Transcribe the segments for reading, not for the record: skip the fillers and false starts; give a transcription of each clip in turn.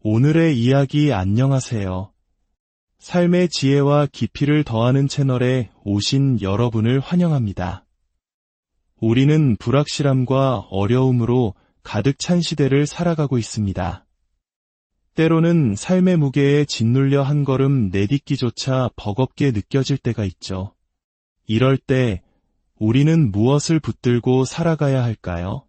오늘의 이야기 안녕하세요. 삶의 지혜와 깊이를 더하는 채널에 오신 여러분을 환영합니다. 우리는 불확실함과 어려움으로 가득 찬 시대를 살아가고 있습니다. 때로는 삶의 무게에 짓눌려 한 걸음 내딛기조차 버겁게 느껴질 때가 있죠. 이럴 때 우리는 무엇을 붙들고 살아가야 할까요?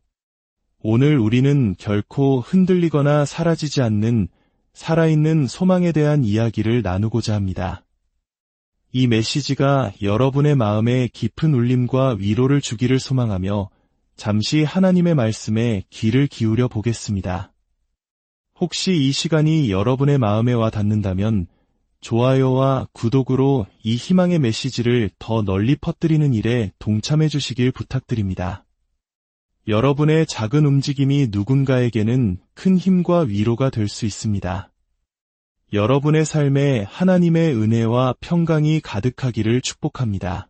오늘 우리는 결코 흔들리거나 사라지지 않는 살아있는 소망에 대한 이야기를 나누고자 합니다. 이 메시지가 여러분의 마음에 깊은 울림과 위로를 주기를 소망하며 잠시 하나님의 말씀에 귀를 기울여 보겠습니다. 혹시 이 시간이 여러분의 마음에 와 닿는다면 좋아요와 구독으로 이 희망의 메시지를 더 널리 퍼뜨리는 일에 동참해 주시길 부탁드립니다. 여러분의 작은 움직임이 누군가에게는 큰 힘과 위로가 될 수 있습니다. 여러분의 삶에 하나님의 은혜와 평강이 가득하기를 축복합니다.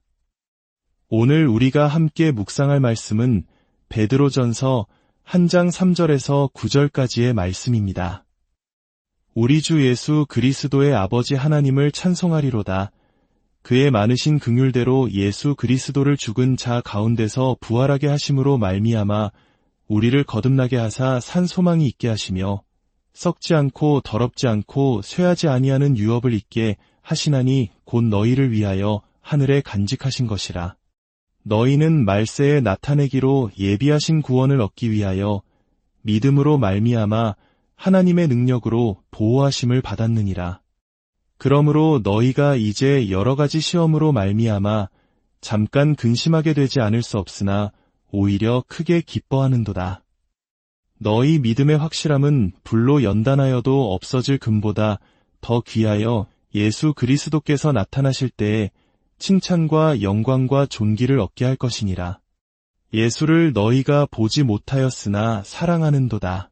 오늘 우리가 함께 묵상할 말씀은 베드로전서 1장 3절에서 9절까지의 말씀입니다. 우리 주 예수 그리스도의 아버지 하나님을 찬송하리로다. 그의 많으신 긍휼대로 예수 그리스도를 죽은 자 가운데서 부활하게 하심으로 말미암아 우리를 거듭나게 하사 산 소망이 있게 하시며 썩지 않고 더럽지 않고 쇠하지 아니하는 유업을 있게 하시나니 곧 너희를 위하여 하늘에 간직하신 것이라. 너희는 말세에 나타내기로 예비하신 구원을 얻기 위하여 믿음으로 말미암아 하나님의 능력으로 보호하심을 받았느니라. 그러므로 너희가 이제 여러 가지 시험으로 말미암아 잠깐 근심하게 되지 않을 수 없으나 오히려 크게 기뻐하는도다. 너희 믿음의 확실함은 불로 연단하여도 없어질 금보다 더 귀하여 예수 그리스도께서 나타나실 때에 칭찬과 영광과 존귀를 얻게 할 것이니라. 예수를 너희가 보지 못하였으나 사랑하는도다.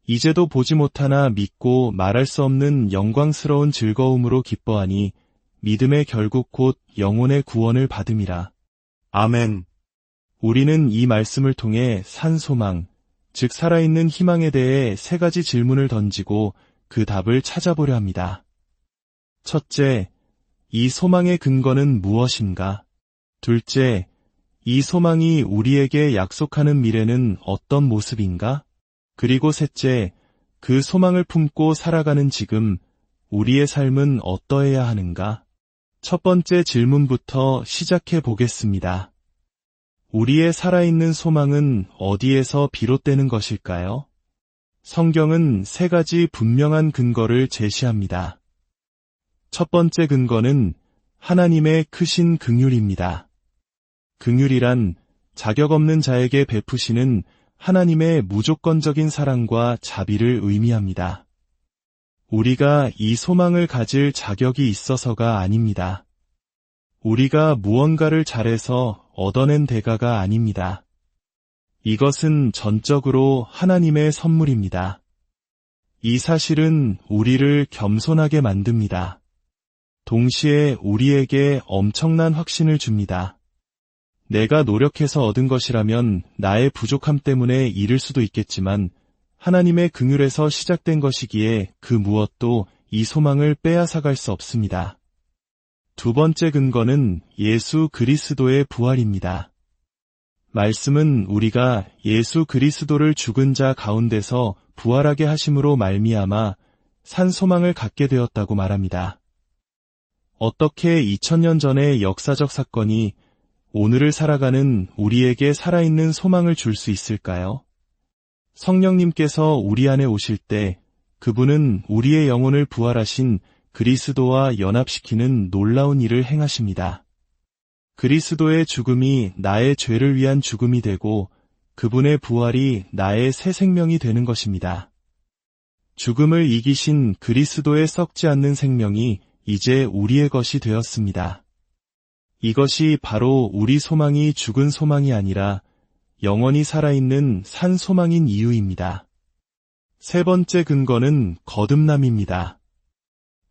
이제도 보지 못하나 믿고 말할 수 없는 영광스러운 즐거움으로 기뻐하니 믿음의 결국 곧 영혼의 구원을 받음이라. 아멘. 우리는 이 말씀을 통해 산 소망, 즉 살아있는 희망에 대해 세 가지 질문을 던지고 그 답을 찾아보려 합니다. 첫째, 이 소망의 근거는 무엇인가? 둘째, 이 소망이 우리에게 약속하는 미래는 어떤 모습인가? 그리고 셋째, 그 소망을 품고 살아가는 지금 우리의 삶은 어떠해야 하는가? 첫 번째 질문부터 시작해 보겠습니다. 우리의 살아있는 소망은 어디에서 비롯되는 것일까요? 성경은 세 가지 분명한 근거를 제시합니다. 첫 번째 근거는 하나님의 크신 긍휼입니다. 긍휼이란 자격 없는 자에게 베푸시는 하나님의 무조건적인 사랑과 자비를 의미합니다. 우리가 이 소망을 가질 자격이 있어서가 아닙니다. 우리가 무언가를 잘해서 얻어낸 대가가 아닙니다. 이것은 전적으로 하나님의 선물입니다. 이 사실은 우리를 겸손하게 만듭니다. 동시에 우리에게 엄청난 확신을 줍니다. 내가 노력해서 얻은 것이라면 나의 부족함 때문에 잃을 수도 있겠지만 하나님의 긍휼에서 시작된 것이기에 그 무엇도 이 소망을 빼앗아갈 수 없습니다. 두 번째 근거는 예수 그리스도의 부활입니다. 말씀은 우리가 예수 그리스도를 죽은 자 가운데서 부활하게 하심으로 말미암아 산 소망을 갖게 되었다고 말합니다. 어떻게 2000년 전의 역사적 사건이 오늘을 살아가는 우리에게 살아있는 소망을 줄 수 있을까요? 성령님께서 우리 안에 오실 때 그분은 우리의 영혼을 부활하신 그리스도와 연합시키는 놀라운 일을 행하십니다. 그리스도의 죽음이 나의 죄를 위한 죽음이 되고 그분의 부활이 나의 새 생명이 되는 것입니다. 죽음을 이기신 그리스도의 썩지 않는 생명이 이제 우리의 것이 되었습니다. 이것이 바로 우리 소망이 죽은 소망이 아니라 영원히 살아있는 산 소망인 이유입니다. 세 번째 근거는 거듭남입니다.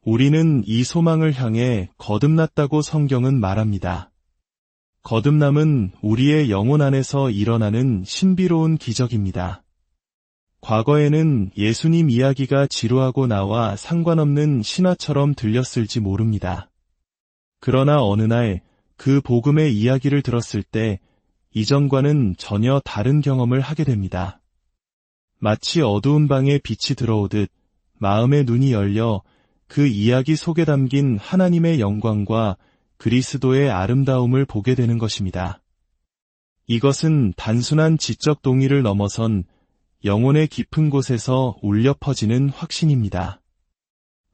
우리는 이 소망을 향해 거듭났다고 성경은 말합니다. 거듭남은 우리의 영혼 안에서 일어나는 신비로운 기적입니다. 과거에는 예수님 이야기가 지루하고 나와 상관없는 신화처럼 들렸을지 모릅니다. 그러나 어느 날 그 복음의 이야기를 들었을 때 이전과는 전혀 다른 경험을 하게 됩니다. 마치 어두운 방에 빛이 들어오듯 마음의 눈이 열려 그 이야기 속에 담긴 하나님의 영광과 그리스도의 아름다움을 보게 되는 것입니다. 이것은 단순한 지적 동의를 넘어선 영혼의 깊은 곳에서 울려 퍼지는 확신입니다.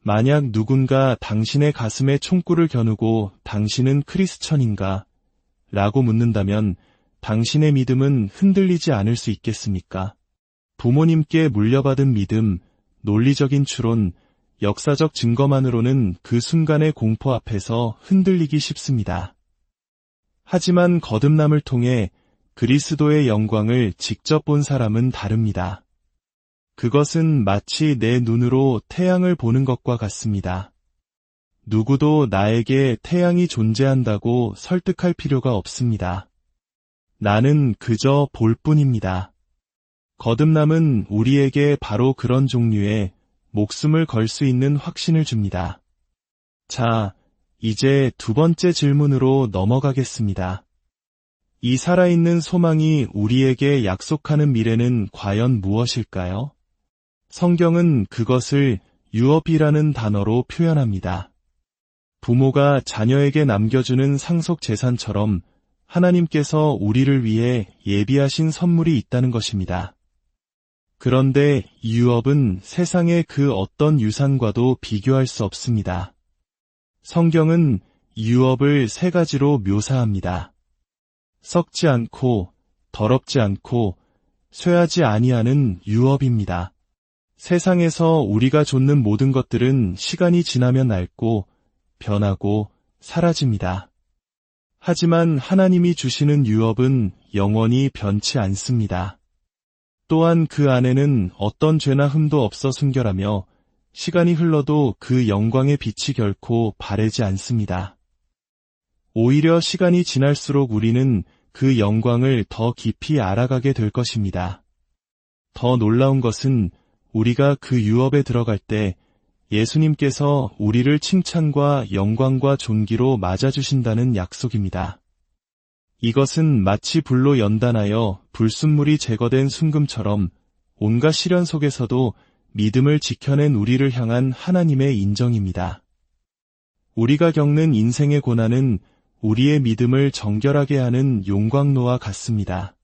만약 누군가 당신의 가슴에 총구를 겨누고 당신은 크리스천인가? 라고 묻는다면 당신의 믿음은 흔들리지 않을 수 있겠습니까? 부모님께 물려받은 믿음, 논리적인 추론, 역사적 증거만으로는 그 순간의 공포 앞에서 흔들리기 쉽습니다. 하지만 거듭남을 통해 그리스도의 영광을 직접 본 사람은 다릅니다. 그것은 마치 내 눈으로 태양을 보는 것과 같습니다. 누구도 나에게 태양이 존재한다고 설득할 필요가 없습니다. 나는 그저 볼 뿐입니다. 거듭남은 우리에게 바로 그런 종류의 목숨을 걸 수 있는 확신을 줍니다. 자, 이제 두 번째 질문으로 넘어가겠습니다. 이 살아있는 소망이 우리에게 약속하는 미래는 과연 무엇일까요? 성경은 그것을 유업이라는 단어로 표현합니다. 부모가 자녀에게 남겨주는 상속 재산처럼 하나님께서 우리를 위해 예비하신 선물이 있다는 것입니다. 그런데 유업은 세상의 그 어떤 유산과도 비교할 수 없습니다. 성경은 유업을 세 가지로 묘사합니다. 썩지 않고 더럽지 않고 쇠하지 아니하는 유업입니다. 세상에서 우리가 좇는 모든 것들은 시간이 지나면 낡고 변하고 사라집니다. 하지만 하나님이 주시는 유업은 영원히 변치 않습니다. 또한 그 안에는 어떤 죄나 흠도 없어 순결하며 시간이 흘러도 그 영광의 빛이 결코 바래지 않습니다. 오히려 시간이 지날수록 우리는 그 영광을 더 깊이 알아가게 될 것입니다. 더 놀라운 것은 우리가 그 유업에 들어갈 때 예수님께서 우리를 칭찬과 영광과 존귀로 맞아주신다는 약속입니다. 이것은 마치 불로 연단하여 불순물이 제거된 순금처럼 온갖 시련 속에서도 믿음을 지켜낸 우리를 향한 하나님의 인정입니다. 우리가 겪는 인생의 고난은 우리의 믿음을 정결하게 하는 용광로와 같습니다.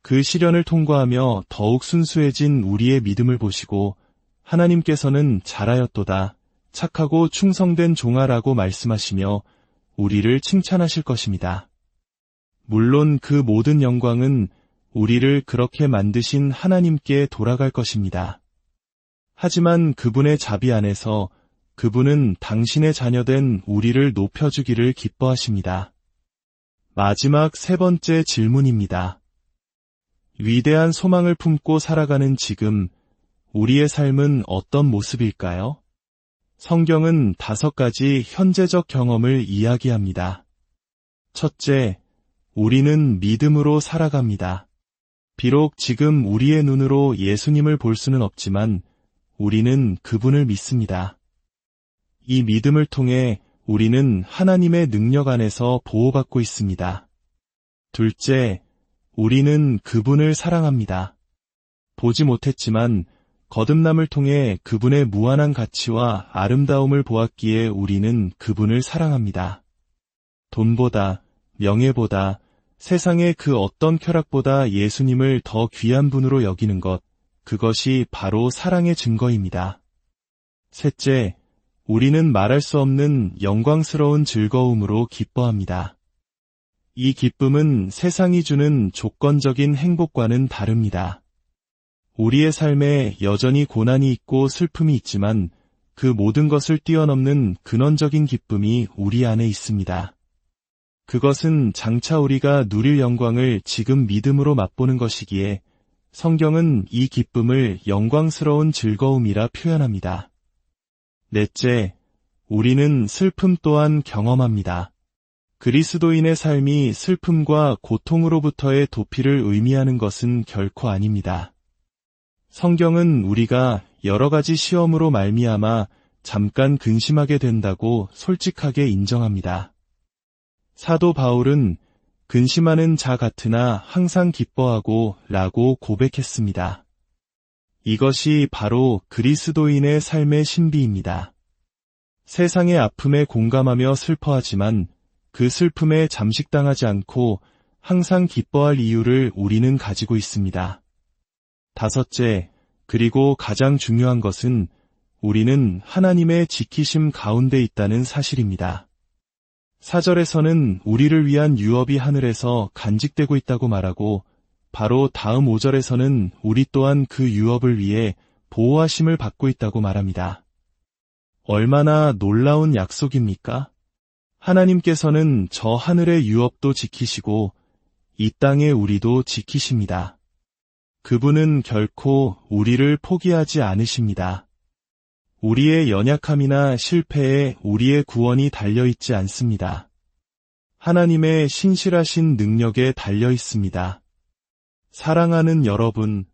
그 시련을 통과하며 더욱 순수해진 우리의 믿음을 보시고 하나님께서는 잘하였도다, 착하고 충성된 종아라고 말씀하시며 우리를 칭찬하실 것입니다. 물론 그 모든 영광은 우리를 그렇게 만드신 하나님께 돌아갈 것입니다. 하지만 그분의 자비 안에서 그분은 당신의 자녀된 우리를 높여주기를 기뻐하십니다. 마지막 세 번째 질문입니다. 위대한 소망을 품고 살아가는 지금, 우리의 삶은 어떤 모습일까요? 성경은 5가지 현재적 경험을 이야기합니다. 첫째, 우리는 믿음으로 살아갑니다. 비록 지금 우리의 눈으로 예수님을 볼 수는 없지만 우리는 그분을 믿습니다. 이 믿음을 통해 우리는 하나님의 능력 안에서 보호받고 있습니다. 둘째, 우리는 그분을 사랑합니다. 보지 못했지만 거듭남을 통해 그분의 무한한 가치와 아름다움을 보았기에 우리는 그분을 사랑합니다. 돈보다, 명예보다, 세상의 그 어떤 쾌락보다 예수님을 더 귀한 분으로 여기는 것, 그것이 바로 사랑의 증거입니다. 셋째, 우리는 말할 수 없는 영광스러운 즐거움으로 기뻐합니다. 이 기쁨은 세상이 주는 조건적인 행복과는 다릅니다. 우리의 삶에 여전히 고난이 있고 슬픔이 있지만 그 모든 것을 뛰어넘는 근원적인 기쁨이 우리 안에 있습니다. 그것은 장차 우리가 누릴 영광을 지금 믿음으로 맛보는 것이기에 성경은 이 기쁨을 영광스러운 즐거움이라 표현합니다. 넷째, 우리는 슬픔 또한 경험합니다. 그리스도인의 삶이 슬픔과 고통으로부터의 도피를 의미하는 것은 결코 아닙니다. 성경은 우리가 여러 가지 시험으로 말미암아 잠깐 근심하게 된다고 솔직하게 인정합니다. 사도 바울은 근심하는 자 같으나 항상 기뻐하고 라고 고백했습니다. 이것이 바로 그리스도인의 삶의 신비입니다. 세상의 아픔에 공감하며 슬퍼하지만 그 슬픔에 잠식당하지 않고 항상 기뻐할 이유를 우리는 가지고 있습니다. 다섯째, 그리고 가장 중요한 것은 우리는 하나님의 지키심 가운데 있다는 사실입니다. 4절에서는 우리를 위한 유업이 하늘에서 간직되고 있다고 말하고 바로 다음 5절에서는 우리 또한 그 유업을 위해 보호하심을 받고 있다고 말합니다. 얼마나 놀라운 약속입니까? 하나님께서는 저 하늘의 유업도 지키시고 이 땅의 우리도 지키십니다. 그분은 결코 우리를 포기하지 않으십니다. 우리의 연약함이나 실패에 우리의 구원이 달려있지 않습니다. 하나님의 신실하신 능력에 달려 있습니다. 사랑하는 여러분,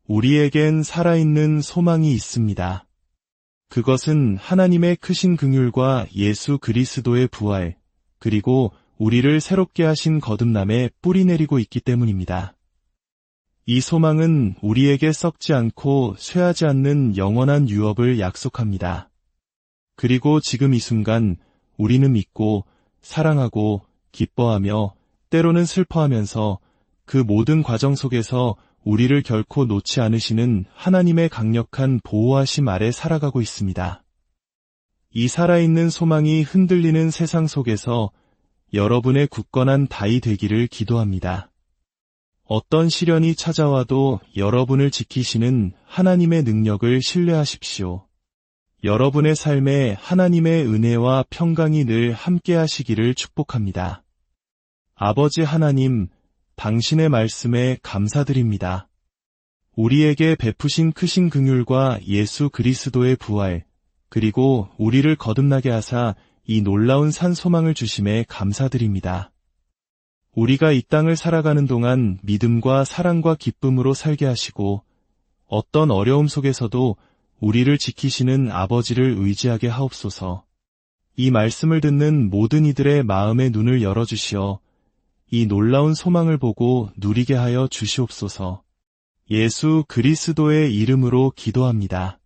우리에겐 살아있는 소망이 있습니다. 그것은 하나님의 크신 긍휼과 예수 그리스도의 부활, 그리고 우리를 새롭게 하신 거듭남에 뿌리내리고 있기 때문입니다. 이 소망은 우리에게 썩지 않고 쇠하지 않는 영원한 유업을 약속합니다. 그리고 지금 이 순간 우리는 믿고 사랑하고 기뻐하며 때로는 슬퍼하면서 그 모든 과정 속에서 우리를 결코 놓지 않으시는 하나님의 강력한 보호하심 아래 살아가고 있습니다. 이 살아있는 소망이 흔들리는 세상 속에서 여러분의 굳건한 다이 되기를 기도합니다. 어떤 시련이 찾아와도 여러분을 지키시는 하나님의 능력을 신뢰하십시오. 여러분의 삶에 하나님의 은혜와 평강이 늘 함께 하시기를 축복합니다. 아버지 하나님, 당신의 말씀에 감사드립니다. 우리에게 베푸신 크신 긍휼과 예수 그리스도의 부활, 그리고 우리를 거듭나게 하사 이 놀라운 산 소망을 주심에 감사드립니다. 우리가 이 땅을 살아가는 동안 믿음과 사랑과 기쁨으로 살게 하시고 어떤 어려움 속에서도 우리를 지키시는 아버지를 의지하게 하옵소서. 이 말씀을 듣는 모든 이들의 마음의 눈을 열어주시어 이 놀라운 소망을 보고 누리게 하여 주시옵소서. 예수 그리스도의 이름으로 기도합니다.